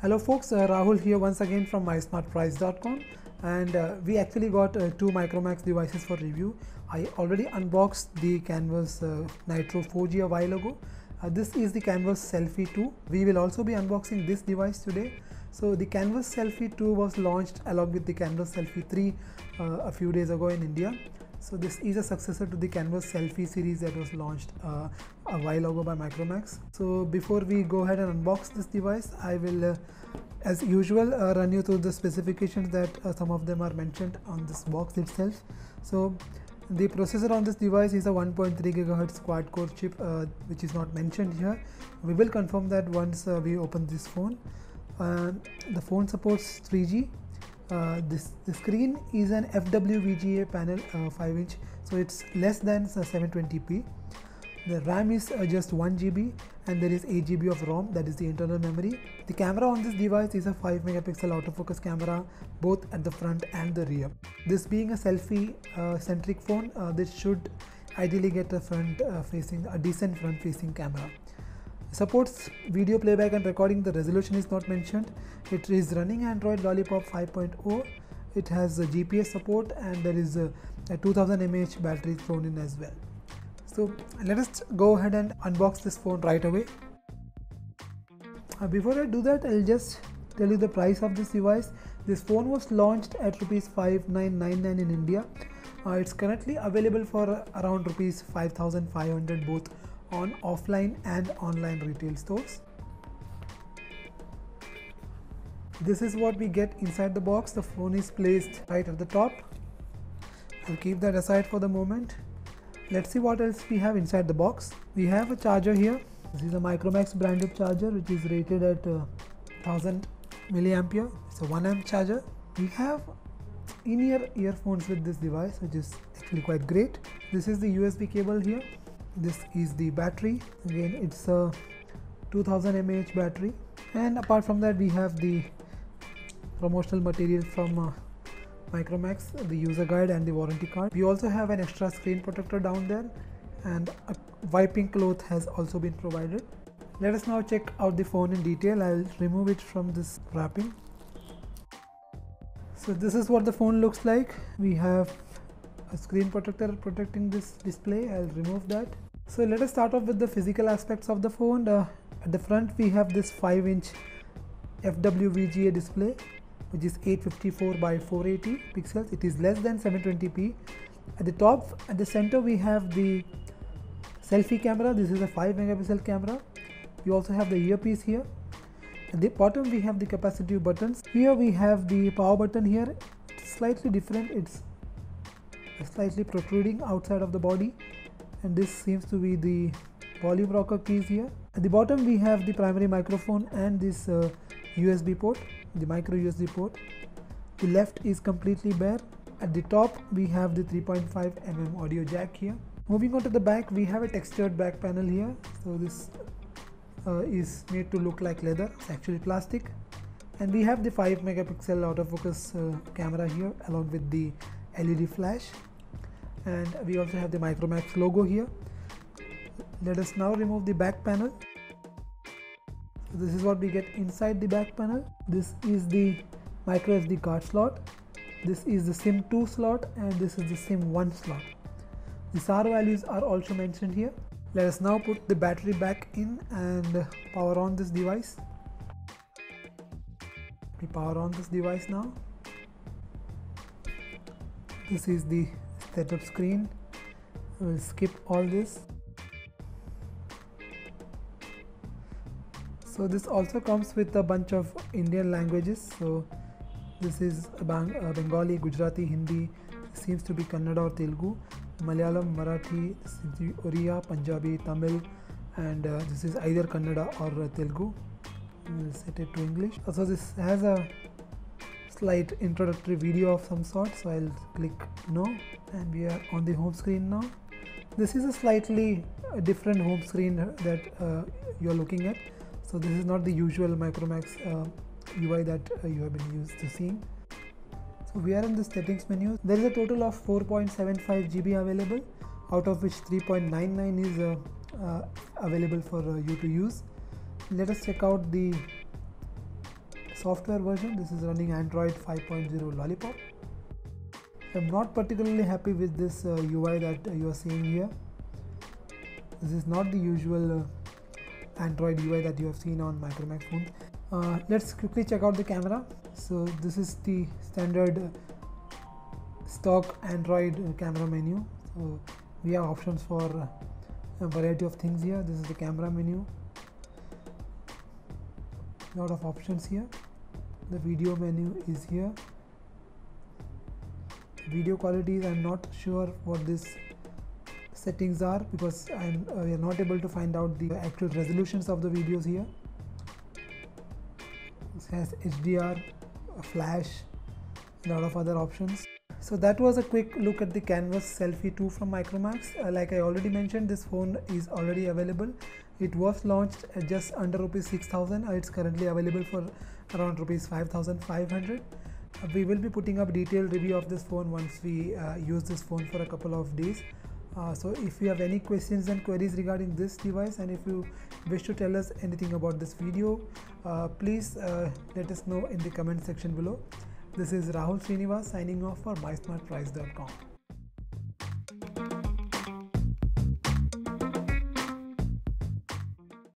Hello folks, Rahul here once again from mysmartprice.com, and we actually got two Micromax devices for review. I already unboxed the Canvas Nitro 4G a while ago. This is the Canvas Selfie 2. We will also be unboxing this device today. So the Canvas Selfie 2 was launched along with the Canvas Selfie 3 a few days ago in India. So this is a successor to the Canvas Selfie series that was launched a while ago by Micromax. So before we go ahead and unbox this device, I will as usual run you through the specifications that some of them are mentioned on this box itself. So the processor on this device is a 1.3 GHz quad core chip, which is not mentioned here. We will confirm that once we open this phone. The phone supports 3G. The screen is an FWVGA panel, 5-inch, so it's less than 720p. The RAM is just 1 GB and there is 8 GB of ROM, that is the internal memory. The camera on this device is a 5 megapixel autofocus camera, both at the front and the rear. This being a selfie centric phone, this should ideally get a decent front facing camera. Supports video playback and recording. The resolution is not mentioned. It is running Android Lollipop 5.0. It has a GPS support and there is a 2000 mAh battery thrown in as well. So let us go ahead and unbox this phone right away. Before I do that, I'll just tell you the price of this device. This phone was launched at Rs 5999 in India. It's currently available for around Rs 5500 both on offline and online retail stores. This is what we get inside the box. The phone is placed right at the top. I'll keep that aside for the moment. Let's see what else we have inside the box. We have a charger here. This is a Micromax branded charger which is rated at 1000 milliampere. It's a 1 amp charger. We have in-ear earphones with this device, which is actually quite great. This is the USB cable here. This is the battery. Again, it's a 2000 mAh battery. And apart from that, we have the promotional material from Micromax, the user guide and the warranty card. We also have an extra screen protector down there, and a wiping cloth has also been provided. Let us now check out the phone in detail. I'll remove it from this wrapping. So this is what the phone looks like. We have a screen protector protecting this display. I'll remove that. So let us start off with the physical aspects of the phone. At the front we have this 5-inch FWVGA display, which is 854 by 480 pixels. It is less than 720p. At the top, at the center, we have the selfie camera. This is a 5 megapixel camera. We also have the earpiece here. At the bottom we have the capacitive buttons. Here we have the power button here. It's slightly different. It's slightly protruding outside of the body, and this seems to be the volume rocker keys here. At the bottom we have the primary microphone and this USB port, the micro USB port. The left is completely bare. At the top we have the 3.5 mm audio jack here. Moving on to the back, we have a textured back panel here. So this is made to look like leather. It's actually plastic. And we have the 5 megapixel autofocus camera here along with the LED flash. And we also have the Micromax logo here. Let us now remove the back panel. So this is what we get inside the back panel. This is the micro SD card slot. This is the SIM 2 slot and this is the SIM 1 slot. The SAR values are also mentioned here. Let us now put the battery back in and power on this device. We power on this device now. This is the setup screen. We'll skip all this. So this also comes with a bunch of Indian languages. So this is Bengali, Gujarati, Hindi, seems to be Kannada or Telugu, Malayalam, Marathi, Oriya, Punjabi, Tamil, and this is either Kannada or Telugu. We'll set it to English. Also this has a slight introductory video of some sort, so I'll click no, and we are on the home screen now. This is a slightly different home screen that you're looking at. So this is not the usual Micromax UI that you have been used to seeing. So we are in the settings menu. There is a total of 4.75 GB available, out of which 3.99 is available for you to use. Let us check out the software version. This is running Android 5.0 Lollipop. I'm not particularly happy with this UI that you are seeing here. This is not the usual Android UI that you have seen on Micromax phones. Let's quickly check out the camera. So this is the standard stock Android camera menu. So we have options for a variety of things here. This is the camera menu. A lot of options here. The video menu is here. Video qualities, I'm not sure what these settings are because we are not able to find out the actual resolutions of the videos here. This has HDR, flash, a lot of other options. So that was a quick look at the Canvas Selfie 2 from Micromax. Like I already mentioned, this phone is already available. It was launched at just under rupees 6,000. It's currently available for around rupees 5,500. We will be putting up detailed review of this phone once we use this phone for a couple of days. So if you have any questions and queries regarding this device, and if you wish to tell us anything about this video, please let us know in the comment section below. This is Rahul Srinivas signing off for MySmartPrice.com.